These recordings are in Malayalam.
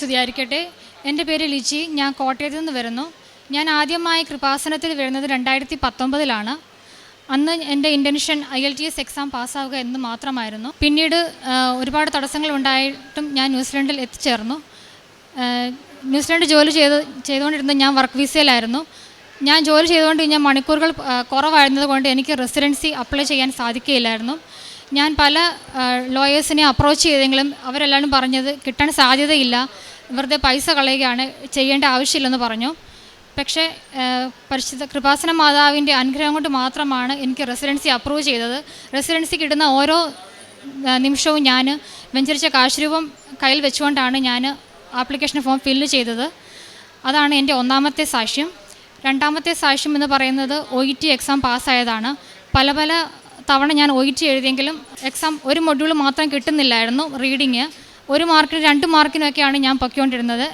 സ്തുതിയായിരിക്കട്ടെ. എൻ്റെ പേര് ലിജി. ഞാൻ കോട്ടയത്ത് നിന്ന് വരുന്നു. ഞാൻ ആദ്യമായി കൃപാസനത്തിൽ വരുന്നത് 2019 അന്ന് എൻ്റെ ഇൻറ്റൻഷൻ IELTS എക്സാം പാസ്സാവുക എന്ന് മാത്രമായിരുന്നു. പിന്നീട് ഒരുപാട് തടസ്സങ്ങൾ ഉണ്ടായിട്ടും ഞാൻ ന്യൂസിലൻഡിൽ എത്തിച്ചേർന്നു. ന്യൂസിലൻഡ് ജോലി ചെയ്തുകൊണ്ടിരുന്ന ഞാൻ വർക്ക് വിസയിലായിരുന്നു. ഞാൻ ജോലി ചെയ്തുകൊണ്ട് ഞാൻ മണിക്കൂറുകൾ കുറവായിരുന്നത് കൊണ്ട് എനിക്ക് റെസിഡൻസി അപ്ലൈ ചെയ്യാൻ സാധിക്കുകയില്ലായിരുന്നു. ഞാൻ പല ലോയേഴ്സിനെ അപ്രോച്ച് ചെയ്തെങ്കിലും അവരെല്ലാവരും പറഞ്ഞത് കിട്ടാൻ സാധ്യതയില്ല, വെറുതെ പൈസ കളയുകയാണ്, ചെയ്യേണ്ട ആവശ്യമില്ലെന്ന് പറഞ്ഞു. പക്ഷേ പരിശുദ്ധ കൃപാസന മാതാവിൻ്റെ അനുഗ്രഹം കൊണ്ട് മാത്രമാണ് എനിക്ക് റെസിഡൻസി അപ്രൂവ് ചെയ്തത്. റെസിഡൻസി കിട്ടുന്ന ഓരോ നിമിഷവും ഞാൻ വെഞ്ചരിച്ച കാശ് രൂപം കയ്യിൽ വെച്ചുകൊണ്ടാണ് ഞാൻ ആപ്ലിക്കേഷൻ ഫോം ഫില്ല് ചെയ്തത്. അതാണ് എൻ്റെ ഒന്നാമത്തെ സാക്ഷ്യം. രണ്ടാമത്തെ സാക്ഷ്യം എന്ന് പറയുന്നത് OET എക്സാം പാസ്സായതാണ്. പല തവണ ഞാൻ OET എഴുതിയെങ്കിലും എക്സാം ഒരു മൊഡ്യൂൾ മാത്രം കിട്ടുന്നില്ലായിരുന്നു. റീഡിങ് 1 മാർക്കിനും 2 മാർക്കിനുമൊക്കെയാണ് ഞാൻ പൊയ്ക്കൊണ്ടിരുന്നത്.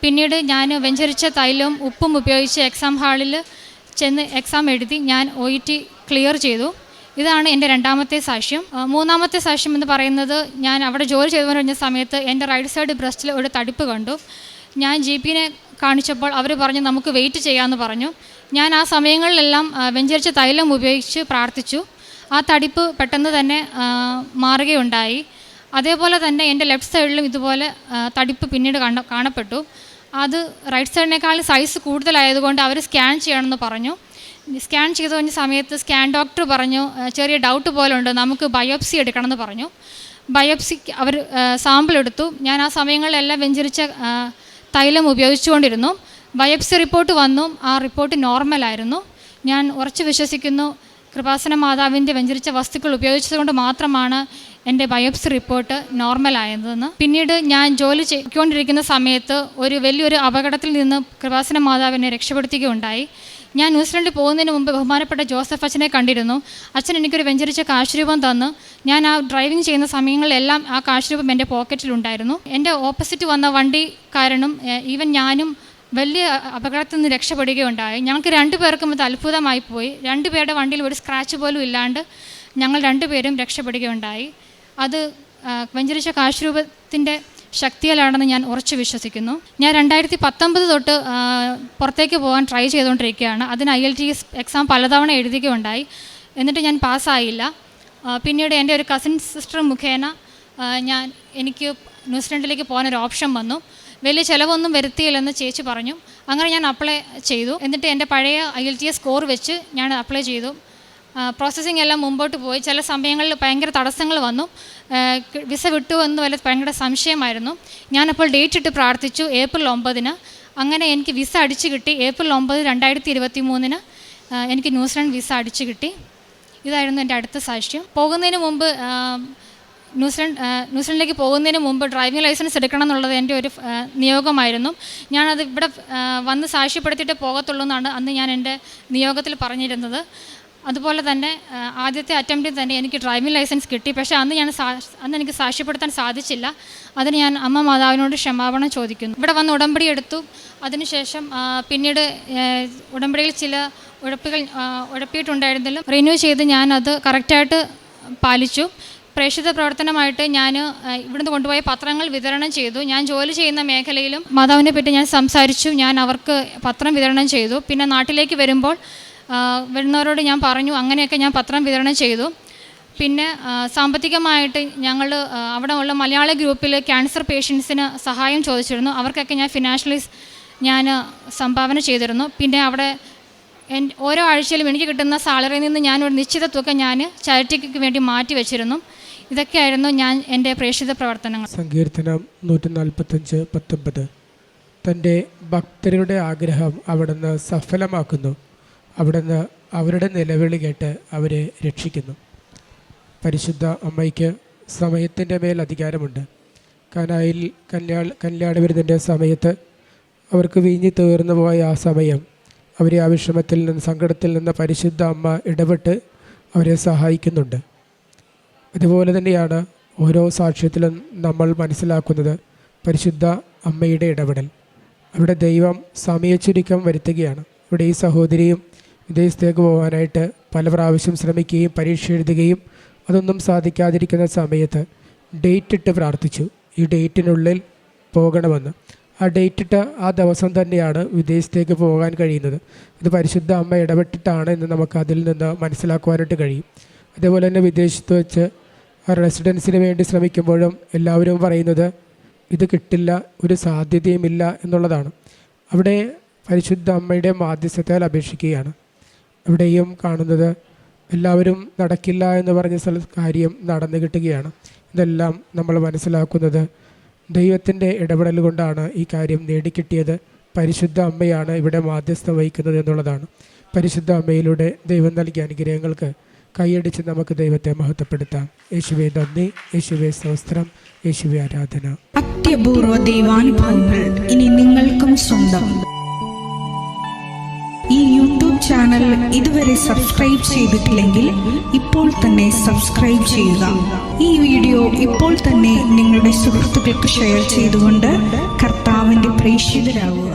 പിന്നീട് ഞാൻ വെഞ്ചരിച്ച തൈലവും ഉപ്പും ഉപയോഗിച്ച് എക്സാം ഹാളിൽ ചെന്ന് എക്സാം എഴുതി ഞാൻ OET ക്ലിയർ ചെയ്തു. ഇതാണ് എൻ്റെ രണ്ടാമത്തെ സാക്ഷ്യം. മൂന്നാമത്തെ സാക്ഷ്യം എന്ന് പറയുന്നത് ഞാൻ അവിടെ ജോലി ചെയ്തു കഴിഞ്ഞ സമയത്ത് എൻ്റെ റൈറ്റ് സൈഡ് ബ്രസ്റ്റിൽ ഒരു തടിപ്പ് കണ്ടു. ഞാൻ GPനെ കാണിച്ചപ്പോൾ അവർ പറഞ്ഞു നമുക്ക് വെയിറ്റ് ചെയ്യാമെന്ന് പറഞ്ഞു. ഞാൻ ആ സമയങ്ങളിലെല്ലാം വെഞ്ചരിച്ച തൈലം ഉപയോഗിച്ച് പ്രാർത്ഥിച്ചു. ആ തടിപ്പ് പെട്ടെന്ന് തന്നെ മാറുകയുണ്ടായി. അതേപോലെ തന്നെ എൻ്റെ ലെഫ്റ്റ് സൈഡിലും ഇതുപോലെ തടിപ്പ് പിന്നീട് കാണപ്പെട്ടു. അത് റൈറ്റ് സൈഡിനേക്കാൾ സൈസ് കൂടുതലായതുകൊണ്ട് അവർ സ്കാൻ ചെയ്യണമെന്ന് പറഞ്ഞു. സ്കാൻ ചെയ്ത് കഴിഞ്ഞ സമയത്ത് സ്കാൻ ഡോക്ടർ പറഞ്ഞു ചെറിയ ഡൗട്ട് പോലെ ഉണ്ട്, നമുക്ക് ബയോപ്സി എടുക്കണമെന്ന് പറഞ്ഞു. ബയോപ്സിക്ക് അവർ സാമ്പിൾ എടുത്തു. ഞാൻ ആ സമയങ്ങളിലെല്ലാം വെഞ്ചരിച്ച തൈലം ഉപയോഗിച്ചുകൊണ്ടിരുന്നു. ബയോപ്സി റിപ്പോർട്ട് വന്നു. ആ റിപ്പോർട്ട് നോർമലായിരുന്നു. ഞാൻ ഉറച്ചു വിശ്വസിക്കുന്നു കൃപാസന മാതാവിൻ്റെ വെഞ്ചരിച്ച വസ്തുക്കൾ ഉപയോഗിച്ചതുകൊണ്ട് മാത്രമാണ് എൻ്റെ ബയോപ്സി റിപ്പോർട്ട് നോർമലായതെന്ന്. പിന്നീട് ഞാൻ ജോലി ചെയ്തുകൊണ്ടിരിക്കുന്ന സമയത്ത് വലിയൊരു അപകടത്തിൽ നിന്ന് കൃപാസന മാതാവിനെ രക്ഷപ്പെടുത്തുകയുണ്ടായി. ഞാൻ ന്യൂസിലൻഡിൽ പോകുന്നതിന് മുമ്പ് ബഹുമാനപ്പെട്ട ജോസഫ് അച്ഛനെ കണ്ടിരുന്നു. അച്ഛൻ എനിക്കൊരു വെഞ്ചരിച്ച കാശ് രൂപം തന്നു. ഞാൻ ആ ഡ്രൈവിംഗ് ചെയ്യുന്ന സമയങ്ങളിലെല്ലാം ആ കാശ് രൂപം എൻ്റെ പോക്കറ്റിലുണ്ടായിരുന്നു. എൻ്റെ ഓപ്പോസിറ്റ് വന്ന വണ്ടിക്കാരനും ഈവൻ ഞാനും വലിയ അപകടത്തിൽ നിന്ന് രക്ഷപ്പെടുകയുണ്ടായി. ഞങ്ങൾക്ക് 2 പേർക്കും അത് അത്ഭുതമായി പോയി. 2 പേരുടെ വണ്ടിയിൽ ഒരു സ്ക്രാച്ച് പോലും ഇല്ലാണ്ട് ഞങ്ങൾ 2 പേരും രക്ഷപ്പെടുകയുണ്ടായി. അത് വെഞ്ചരിച്ച കാശ് രൂപത്തിൻ്റെ ശക്തിയിലാണെന്ന് ഞാൻ ഉറച്ചു വിശ്വസിക്കുന്നു. ഞാൻ 2019 തൊട്ട് പുറത്തേക്ക് പോകാൻ ട്രൈ ചെയ്തുകൊണ്ടിരിക്കുകയാണ്. അതിന് IELTS എക്സാം പലതവണ എഴുതുകയുണ്ടായി. എന്നിട്ട് ഞാൻ പാസ്സായില്ല. പിന്നീട് എൻ്റെ ഒരു കസിൻ സിസ്റ്റർ മുഖേന എനിക്ക് ന്യൂസിലൻഡിലേക്ക് പോകാനൊരു ഓപ്ഷൻ വന്നു. വലിയ ചിലവൊന്നും വരുത്തിയില്ലെന്ന് ചേച്ചി പറഞ്ഞു. അങ്ങനെ ഞാൻ അപ്ലൈ ചെയ്തു. എന്നിട്ട് എൻ്റെ പഴയ IELTS സ്കോർ വെച്ച് ഞാൻ അപ്ലൈ ചെയ്തു. പ്രോസസ്സിംഗ് എല്ലാം മുമ്പോട്ട് പോയി. ചില സമയങ്ങളിൽ ഭയങ്കര തടസ്സങ്ങൾ വന്നു. വിസ വിട്ടു എന്ന് ഭയങ്കര സംശയമായിരുന്നു. ഞാനപ്പോൾ ഡേറ്റ് ഇട്ട് പ്രാർത്ഥിച്ചു April 9. അങ്ങനെ എനിക്ക് വിസ അടിച്ചു കിട്ടി. April 9, 2023 എനിക്ക് ന്യൂസിലൻഡ് വിസ അടിച്ചു കിട്ടി. ഇതായിരുന്നു എൻ്റെ അടുത്ത സാക്ഷ്യം. പോകുന്നതിന് മുമ്പ് ന്യൂസിലൻഡിലേക്ക് പോകുന്നതിന് മുമ്പ് ഡ്രൈവിംഗ് ലൈസൻസ് എടുക്കണം എന്നുള്ളത് എൻ്റെ ഒരു നിയോഗമായിരുന്നു. ഞാനത് ഇവിടെ വന്ന് സാക്ഷ്യപ്പെടുത്തിയിട്ട് പോകത്തുള്ളൂ എന്നാണ് അന്ന് ഞാൻ എൻ്റെ നിയോഗത്തിൽ പറഞ്ഞിരുന്നത്. അതുപോലെ തന്നെ ആദ്യത്തെ അറ്റംപ്റ്റിൽ തന്നെ എനിക്ക് ഡ്രൈവിംഗ് ലൈസൻസ് കിട്ടി. പക്ഷേ അന്ന് എനിക്ക് സാക്ഷ്യപ്പെടുത്താൻ സാധിച്ചില്ല. അതിന് ഞാൻ അമ്മ മാതാവിനോട് ക്ഷമാപണം ചോദിക്കുന്നു. ഇവിടെ വന്ന് ഉടമ്പടി എടുത്തു. അതിനുശേഷം പിന്നീട് ഉടമ്പടിയിൽ ചില ഉഴപ്പിയിട്ടുണ്ടായിരുന്നെങ്കിലും റിന്യൂ ചെയ്ത് ഞാനത് കറക്റ്റായിട്ട് പാലിച്ചു. പ്രേക്ഷിത പ്രവർത്തനമായിട്ട് ഞാൻ ഇവിടുന്ന് കൊണ്ടുപോയ പത്രങ്ങൾ വിതരണം ചെയ്തു. ഞാൻ ജോലി ചെയ്യുന്ന മേഖലയിലും മാതാവിനെ പറ്റി ഞാൻ സംസാരിച്ചു. ഞാൻ അവർക്ക് പത്രം വിതരണം ചെയ്തു. പിന്നെ നാട്ടിലേക്ക് വരുന്നവരോട് ഞാൻ പറഞ്ഞു. അങ്ങനെയൊക്കെ ഞാൻ പത്രം വിതരണം ചെയ്തു. പിന്നെ സാമ്പത്തികമായിട്ട് ഞങ്ങൾ അവിടെ ഉള്ള മലയാള ഗ്രൂപ്പിൽ ക്യാൻസർ പേഷ്യൻസിന് സഹായം ചോദിച്ചിരുന്നു. അവർക്കൊക്കെ ഞാൻ ഫിനാൻഷ്യലി സംഭാവന ചെയ്തിരുന്നു. പിന്നെ അവിടെ ഓരോ ആഴ്ചയിലും എനിക്ക് കിട്ടുന്ന സാലറിയിൽ നിന്ന് ഞാനൊരു നിശ്ചിത തുക ഞാൻ ചാരിറ്റിക്ക് വേണ്ടി മാറ്റി വെച്ചിരുന്നു. ഇതൊക്കെയായിരുന്നു എൻ്റെ പ്രേക്ഷിത പ്രവർത്തനങ്ങൾ. സങ്കീർത്തനം 145:19 തൻ്റെ ഭക്തരുടെ ആഗ്രഹം അവിടുന്ന് സഫലമാക്കുന്നു. അവിടുന്ന് അവരുടെ നിലവിളി കേട്ട് അവരെ രക്ഷിക്കുന്നു. പരിശുദ്ധ അമ്മയ്ക്ക് സമയത്തിൻ്റെ മേൽ അധികാരമുണ്ട്. കാനായിൽ കല്യാണവിരുന്നിൻ്റെ സമയത്ത് അവർക്ക് വീഞ്ഞി തീർന്നു പോയ ആ സമയം അവരെ ആ വിഷമത്തിൽ നിന്ന് സങ്കടത്തിൽ നിന്ന് പരിശുദ്ധ അമ്മ ഇടപെട്ട് അവരെ സഹായിക്കുന്നുണ്ട്. അതുപോലെ തന്നെയാണ് ഓരോ സാക്ഷ്യത്തിലും നമ്മൾ മനസ്സിലാക്കുന്നത് പരിശുദ്ധ അമ്മയുടെ ഇടപെടൽ. അവിടെ ദൈവം സമയച്ചുരുക്കം വരുത്തുകയാണ്. ഇവിടെ ഈ സഹോദരിയും വിദേശത്തേക്ക് പോകാനായിട്ട് പല പ്രാവശ്യം ശ്രമിക്കുകയും പരീക്ഷ എഴുതുകയും അതൊന്നും സാധിക്കാതിരിക്കുന്ന സമയത്ത് ഡേറ്റ് ഇട്ട് പ്രാർത്ഥിച്ചു. ഈ ഡേറ്റിനുള്ളിൽ പോകണമെന്ന്. ആ ഡേറ്റിട്ട് ആ ദിവസം തന്നെയാണ് വിദേശത്തേക്ക് പോകാൻ കഴിയുന്നത്. ഇത് പരിശുദ്ധ അമ്മ ഇടപെട്ടിട്ടാണ് എന്ന് നമുക്ക് അതിൽ നിന്ന് മനസ്സിലാക്കുവാനായിട്ട് കഴിയും. അതേപോലെ തന്നെ വിദേശത്ത് വെച്ച് റെസിഡൻസിന് വേണ്ടി ശ്രമിക്കുമ്പോഴും എല്ലാവരും പറയുന്നത് ഇത് കിട്ടില്ല, ഒരു സാധ്യതയുമില്ല എന്നുള്ളതാണ്. അവിടെ പരിശുദ്ധ അമ്മയുടെ മാധ്യസ്ഥത്താൽ അപേക്ഷിക്കുകയാണ്. ഇവിടെയും കാണുന്നത് എല്ലാവരും നടക്കില്ല എന്ന് പറഞ്ഞ കാര്യം നടന്നു കിട്ടുകയാണ്. ഇതെല്ലാം നമ്മൾ മനസ്സിലാക്കുന്നത് ദൈവത്തിൻ്റെ ഇടപെടൽ കൊണ്ടാണ് ഈ കാര്യം നേടിക്കിട്ടിയത്. പരിശുദ്ധ അമ്മയാണ് ഇവിടെ മാധ്യസ്ഥം വഹിക്കുന്നത് എന്നുള്ളതാണ്. പരിശുദ്ധ അമ്മയിലൂടെ ദൈവം നൽകിയ അനുഗ്രഹങ്ങൾക്ക് കൈയടിച്ച് നമുക്ക് ദൈവത്തെ മഹത്വപ്പെടുത്താം. യേശുവേ നന്ദി, യേശുവേ സ്തോത്രം, യേശുവേ ആരാധന. അത്യപൂർവ ദൈവാനുഭവങ്ങൾ ഇനി നിങ്ങൾക്കും സ്വന്തം. ഈ യൂട്യൂബ് ചാനൽ ഇതുവരെ സബ്സ്ക്രൈബ് ചെയ്തിട്ടില്ലെങ്കിൽ ഇപ്പോൾ തന്നെ സബ്സ്ക്രൈബ് ചെയ്യുക. ഈ വീഡിയോ ഇപ്പോൾ തന്നെ നിങ്ങളുടെ സുഹൃത്തുക്കൾക്ക് ഷെയർ ചെയ്തുകൊണ്ട് കർത്താവിൻ്റെ പ്രേക്ഷിതരാകുക.